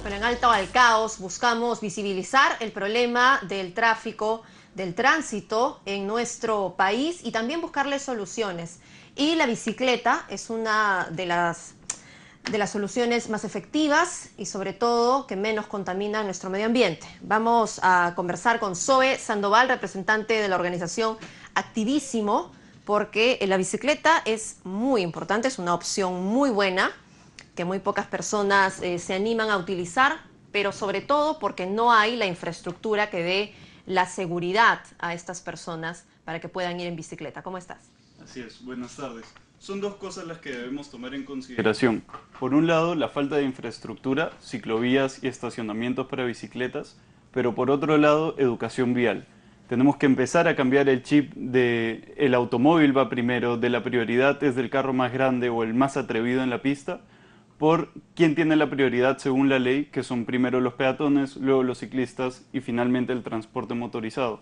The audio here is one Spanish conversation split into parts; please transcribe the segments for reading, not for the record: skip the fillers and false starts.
Bueno, en Alto al Caos buscamos visibilizar el problema del tráfico, del tránsito en nuestro país y también buscarle soluciones. Y la bicicleta es una de las soluciones más efectivas y sobre todo que menos contamina nuestro medio ambiente. Vamos a conversar con Zoe Sandoval, representante de la organización Activísimo, porque la bicicleta es muy importante, es una opción muy buena que muy pocas personas se animan a utilizar, pero sobre todo porque no hay la infraestructura que dé la seguridad a estas personas para que puedan ir en bicicleta. ¿Cómo estás? Así es, buenas tardes. Son dos cosas las que debemos tomar en consideración. Por un lado, la falta de infraestructura, ciclovías y estacionamientos para bicicletas, pero por otro lado, educación vial. Tenemos que empezar a cambiar el chip de el automóvil va primero, de la prioridad es del carro más grande o el más atrevido en la pista, por quién tiene la prioridad según la ley, que son primero los peatones, luego los ciclistas y finalmente el transporte motorizado.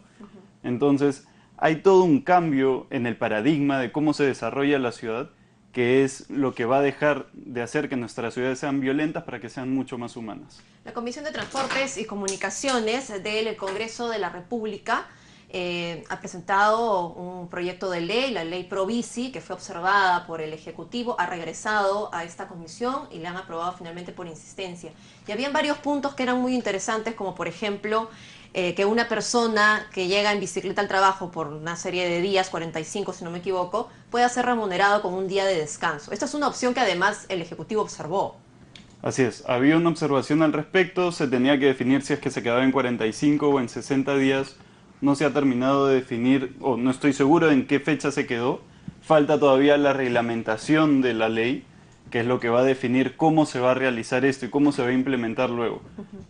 Entonces, hay todo un cambio en el paradigma de cómo se desarrolla la ciudad, que es lo que va a dejar de hacer que nuestras ciudades sean violentas para que sean mucho más humanas. La Comisión de Transportes y Comunicaciones del Congreso de la República ha presentado un proyecto de ley, la ley Probici, que fue observada por el Ejecutivo, ha regresado a esta comisión y la han aprobado finalmente por insistencia. Y habían varios puntos que eran muy interesantes, como por ejemplo que una persona que llega en bicicleta al trabajo por una serie de días, 45 si no me equivoco, pueda ser remunerado con un día de descanso. Esta es una opción que además el Ejecutivo observó. Así es, había una observación al respecto, se tenía que definir si es que se quedaba en 45 o en 60 días, no se ha terminado de definir, o no estoy seguro en qué fecha se quedó, falta todavía la reglamentación de la ley, que es lo que va a definir cómo se va a realizar esto y cómo se va a implementar luego.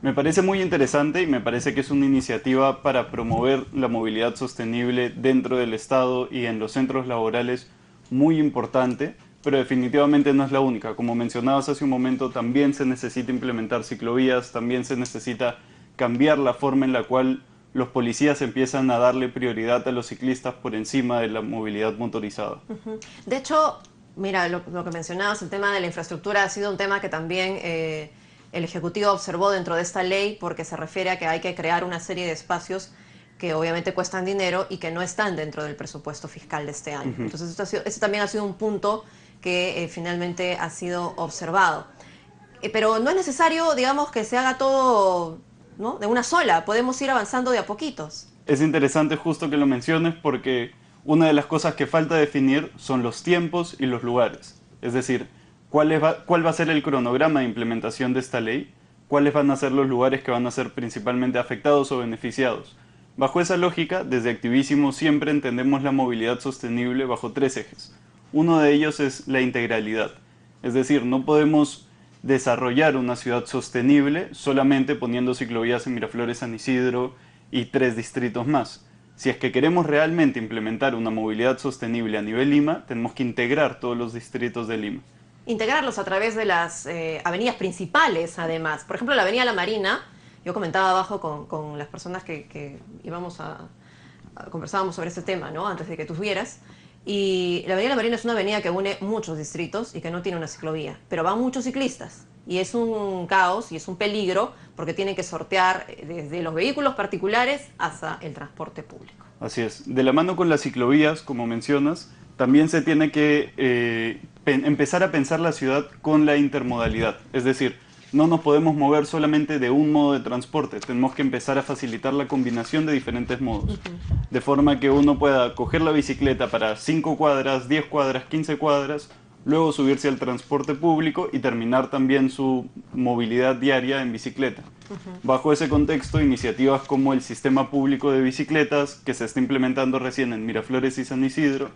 Me parece muy interesante y me parece que es una iniciativa para promover la movilidad sostenible dentro del Estado y en los centros laborales muy importante, pero definitivamente no es la única. Como mencionabas hace un momento, también se necesita implementar ciclovías, también se necesita cambiar la forma en la cual los policías empiezan a darle prioridad a los ciclistas por encima de la movilidad motorizada. De hecho, mira, lo que mencionabas, el tema de la infraestructura ha sido un tema que también el Ejecutivo observó dentro de esta ley porque se refiere a que hay que crear una serie de espacios que obviamente cuestan dinero y que no están dentro del presupuesto fiscal de este año. Entonces, esto también ha sido un punto que finalmente ha sido observado. Pero no es necesario, digamos, que se haga todo, ¿no?, de una sola. Podemos ir avanzando de a poquitos. Es interesante justo que lo menciones porque una de las cosas que falta definir son los tiempos y los lugares. Es decir, cuál va a ser el cronograma de implementación de esta ley, cuáles van a ser los lugares que van a ser principalmente afectados o beneficiados. Bajo esa lógica, desde Activísimo siempre entendemos la movilidad sostenible bajo tres ejes. Uno de ellos es la integralidad. Es decir, no podemos desarrollar una ciudad sostenible solamente poniendo ciclovías en Miraflores, San Isidro y 3 distritos más. Si es que queremos realmente implementar una movilidad sostenible a nivel Lima, tenemos que integrar todos los distritos de Lima. Integrarlos a través de las avenidas principales, además. Por ejemplo, la avenida La Marina, yo comentaba abajo con las personas que íbamos conversábamos sobre este tema, ¿no?, antes de que tú vieras. Y la avenida La Marina es una avenida que une muchos distritos y que no tiene una ciclovía, pero van muchos ciclistas. Y es un caos y es un peligro porque tienen que sortear desde los vehículos particulares hasta el transporte público. Así es. De la mano con las ciclovías, como mencionas, también se tiene que empezar a pensar la ciudad con la intermodalidad. Es decir, no nos podemos mover solamente de un modo de transporte, tenemos que empezar a facilitar la combinación de diferentes modos. De forma que uno pueda coger la bicicleta para 5 cuadras, 10 cuadras, 15 cuadras, luego subirse al transporte público y terminar también su movilidad diaria en bicicleta. Bajo ese contexto, iniciativas como el Sistema Público de Bicicletas, que se está implementando recién en Miraflores y San Isidro,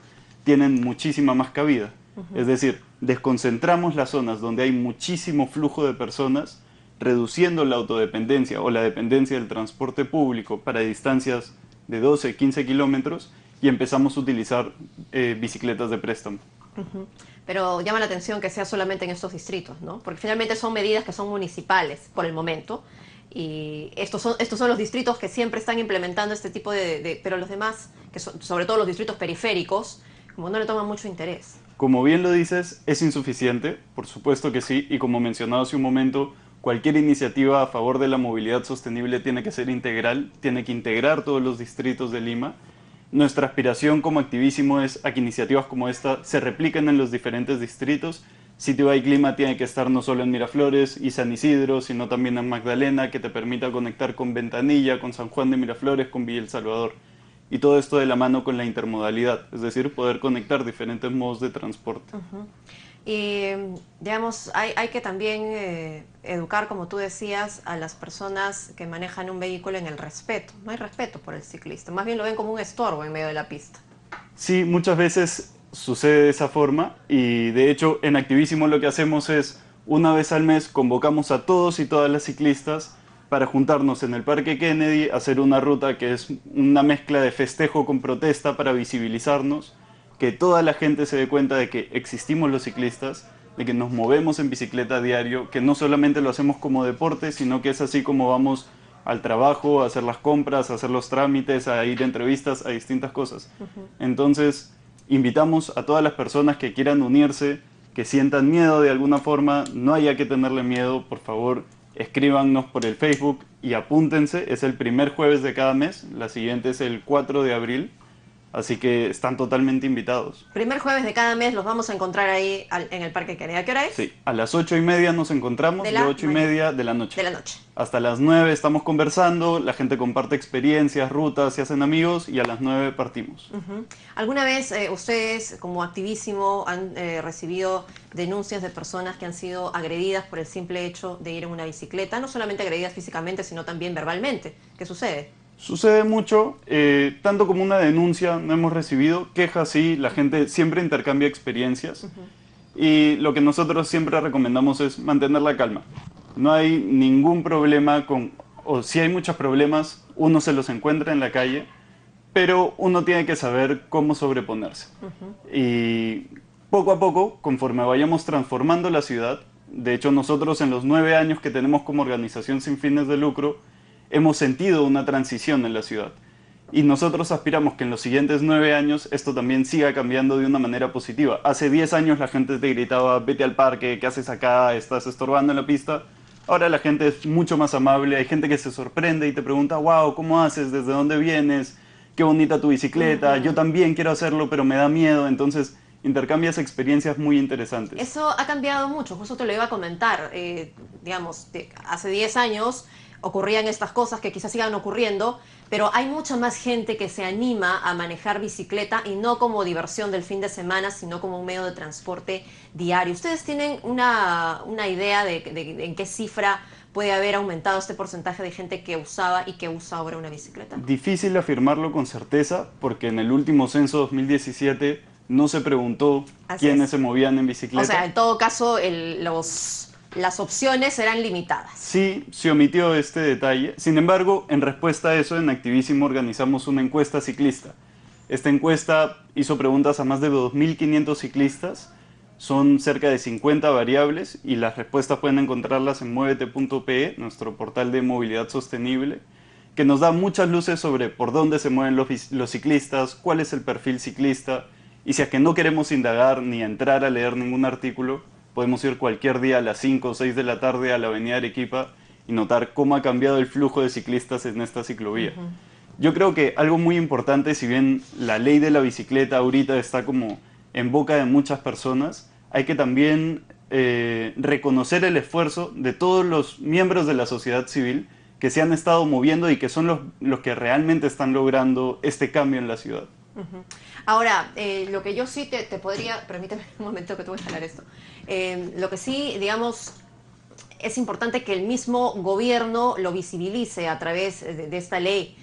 tienen muchísima más cabida. Es decir, desconcentramos las zonas donde hay muchísimo flujo de personas, reduciendo la autodependencia o la dependencia del transporte público para distancias de 12, 15 kilómetros y empezamos a utilizar bicicletas de préstamo. Pero llama la atención que sea solamente en estos distritos, ¿no? Porque finalmente son medidas que son municipales por el momento. Y estos son los distritos que siempre están implementando este tipo pero los demás, que son, sobre todo los distritos periféricos, como no le toman mucho interés. Como bien lo dices, es insuficiente, por supuesto que sí, y como mencionaba hace un momento, cualquier iniciativa a favor de la movilidad sostenible tiene que ser integral, tiene que integrar todos los distritos de Lima. Nuestra aspiración como Activísimo es a que iniciativas como esta se repliquen en los diferentes distritos. Sitio By Clima tiene que estar no solo en Miraflores y San Isidro, sino también en Magdalena, que te permita conectar con Ventanilla, con San Juan de Miraflores, con Villa El Salvador. Y todo esto de la mano con la intermodalidad, es decir, poder conectar diferentes modos de transporte. Y, digamos, hay que también educar, como tú decías, a las personas que manejan un vehículo en el respeto. No hay respeto por el ciclista, más bien lo ven como un estorbo en medio de la pista. Sí, muchas veces sucede de esa forma y de hecho en Activísimo lo que hacemos es una vez al mes convocamos a todos y todas las ciclistas para juntarnos en el Parque Kennedy, hacer una ruta que es una mezcla de festejo con protesta para visibilizarnos, que toda la gente se dé cuenta de que existimos los ciclistas, de que nos movemos en bicicleta a diario, que no solamente lo hacemos como deporte, sino que es así como vamos al trabajo, a hacer las compras, a hacer los trámites, a ir a entrevistas, a distintas cosas. Entonces, invitamos a todas las personas que quieran unirse, que sientan miedo de alguna forma, no haya que tenerle miedo, por favor, escríbanos por el Facebook y apúntense, es el primer jueves de cada mes, la siguiente es el 4 de abril, así que están totalmente invitados. Primer jueves de cada mes los vamos a encontrar ahí en el Parque Kennedy. ¿A qué hora es? Sí, a las 8:30 nos encontramos, de 8:30 de la noche. De la noche. Hasta las 9 estamos conversando, la gente comparte experiencias, rutas, se hacen amigos y a las 9 partimos. ¿Alguna vez ustedes como Activísimo han recibido denuncias de personas que han sido agredidas por el simple hecho de ir en una bicicleta? No solamente agredidas físicamente, sino también verbalmente. ¿Qué sucede? Sucede mucho, tanto como una denuncia no hemos recibido, quejas sí, la gente siempre intercambia experiencias y lo que nosotros siempre recomendamos es mantener la calma. No hay ningún problema o si hay muchos problemas, uno se los encuentra en la calle, pero uno tiene que saber cómo sobreponerse. Y poco a poco, conforme vayamos transformando la ciudad, de hecho nosotros en los 9 años que tenemos como organización sin fines de lucro, hemos sentido una transición en la ciudad. Y nosotros aspiramos que en los siguientes 9 años esto también siga cambiando de una manera positiva. Hace 10 años la gente te gritaba, vete al parque, ¿qué haces acá? Estás estorbando en la pista. Ahora la gente es mucho más amable, hay gente que se sorprende y te pregunta, wow, ¿cómo haces? ¿Desde dónde vienes? Qué bonita tu bicicleta, yo también quiero hacerlo, pero me da miedo. Entonces intercambias experiencias muy interesantes. Eso ha cambiado mucho, justo te lo iba a comentar. Digamos, hace 10 años ocurrían estas cosas que quizás sigan ocurriendo, pero hay mucha más gente que se anima a manejar bicicleta y no como diversión del fin de semana, sino como un medio de transporte diario. ¿Ustedes tienen una idea de en qué cifra puede haber aumentado este porcentaje de gente que usaba y que usa ahora una bicicleta? Difícil afirmarlo con certeza, porque en el último censo 2017 no se preguntó quiénes se movían en bicicleta. O sea, en todo caso, las opciones eran limitadas. Sí, se omitió este detalle. Sin embargo, en respuesta a eso, en Activísimo organizamos una encuesta ciclista. Esta encuesta hizo preguntas a más de 2.500 ciclistas. Son cerca de 50 variables y las respuestas pueden encontrarlas en muevete.pe, nuestro portal de movilidad sostenible, que nos da muchas luces sobre por dónde se mueven los ciclistas, cuál es el perfil ciclista, y si es que no queremos indagar ni entrar a leer ningún artículo, podemos ir cualquier día a las 5 o 6 de la tarde a la avenida Arequipa y notar cómo ha cambiado el flujo de ciclistas en esta ciclovía. Yo creo que algo muy importante, si bien la ley de la bicicleta ahorita está como en boca de muchas personas, hay que también reconocer el esfuerzo de todos los miembros de la sociedad civil que se han estado moviendo y que son los que realmente están logrando este cambio en la ciudad. Ahora, lo que yo sí te podría, permíteme un momento que te voy a instalar esto, lo que sí, digamos, es importante que el mismo gobierno lo visibilice a través de esta ley,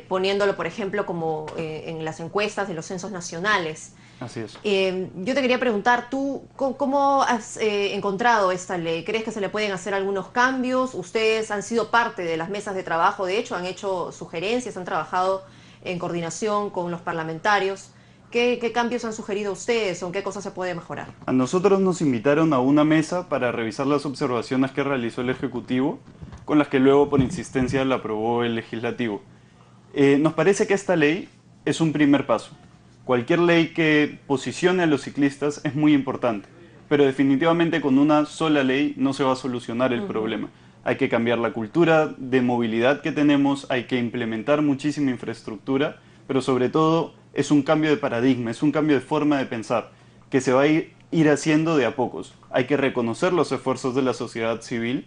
poniéndolo, por ejemplo, como en las encuestas de los censos nacionales. Así es. Yo te quería preguntar, ¿tú cómo has encontrado esta ley? ¿Crees que se le pueden hacer algunos cambios? Ustedes han sido parte de las mesas de trabajo, de hecho, han hecho sugerencias, han trabajado en coordinación con los parlamentarios. ¿Qué cambios han sugerido ustedes o en qué cosas se puede mejorar? A nosotros nos invitaron a una mesa para revisar las observaciones que realizó el Ejecutivo, con las que luego por insistencia la aprobó el Legislativo. Nos parece que esta ley es un primer paso. Cualquier ley que posicione a los ciclistas es muy importante. pero definitivamente con una sola ley no se va a solucionar el problema. Hay que cambiar la cultura de movilidad que tenemos, hay que implementar muchísima infraestructura, pero sobre todo es un cambio de paradigma, es un cambio de forma de pensar, que se va a ir haciendo de a pocos. Hay que reconocer los esfuerzos de la sociedad civil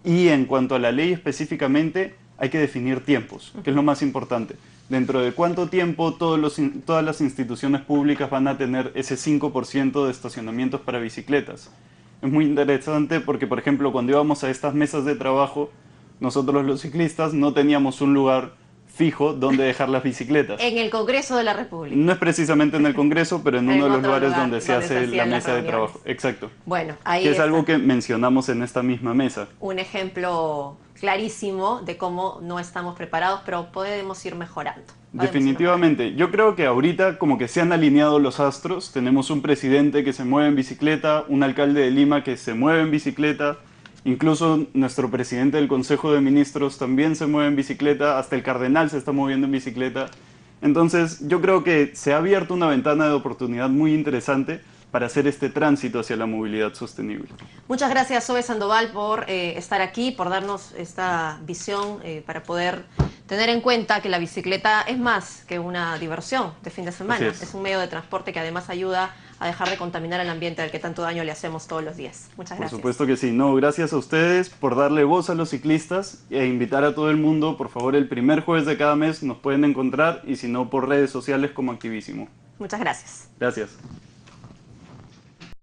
y en cuanto a la ley específicamente, hay que definir tiempos, que es lo más importante. Dentro de cuánto tiempo todas las instituciones públicas van a tener ese 5% de estacionamientos para bicicletas. Es muy interesante porque, por ejemplo, cuando íbamos a estas mesas de trabajo, nosotros los ciclistas no teníamos un lugar fijo donde dejar las bicicletas. En el Congreso de la República. No es precisamente en el Congreso, pero en uno de los lugares lugar donde se hace la mesa de trabajo. Exacto. Bueno, ahí que es está. algo que mencionamos en esta misma mesa. Un ejemplo clarísimo de cómo no estamos preparados, pero podemos ir mejorando. Definitivamente. Yo creo que ahorita como que se han alineado los astros. Tenemos un presidente que se mueve en bicicleta, un alcalde de Lima que se mueve en bicicleta, incluso nuestro presidente del Consejo de Ministros también se mueve en bicicleta, hasta el cardenal se está moviendo en bicicleta. Entonces yo creo que se ha abierto una ventana de oportunidad muy interesante para hacer este tránsito hacia la movilidad sostenible. Muchas gracias, Zoe Sandoval, por estar aquí, por darnos esta visión para poder tener en cuenta que la bicicleta es más que una diversión de fin de semana. Es un medio de transporte que además ayuda a dejar de contaminar el ambiente al que tanto daño le hacemos todos los días. Muchas gracias. Por supuesto que sí. No, gracias a ustedes por darle voz a los ciclistas e invitar a todo el mundo. Por favor, el primer jueves de cada mes nos pueden encontrar y si no por redes sociales como Activísimo. Muchas gracias. Gracias.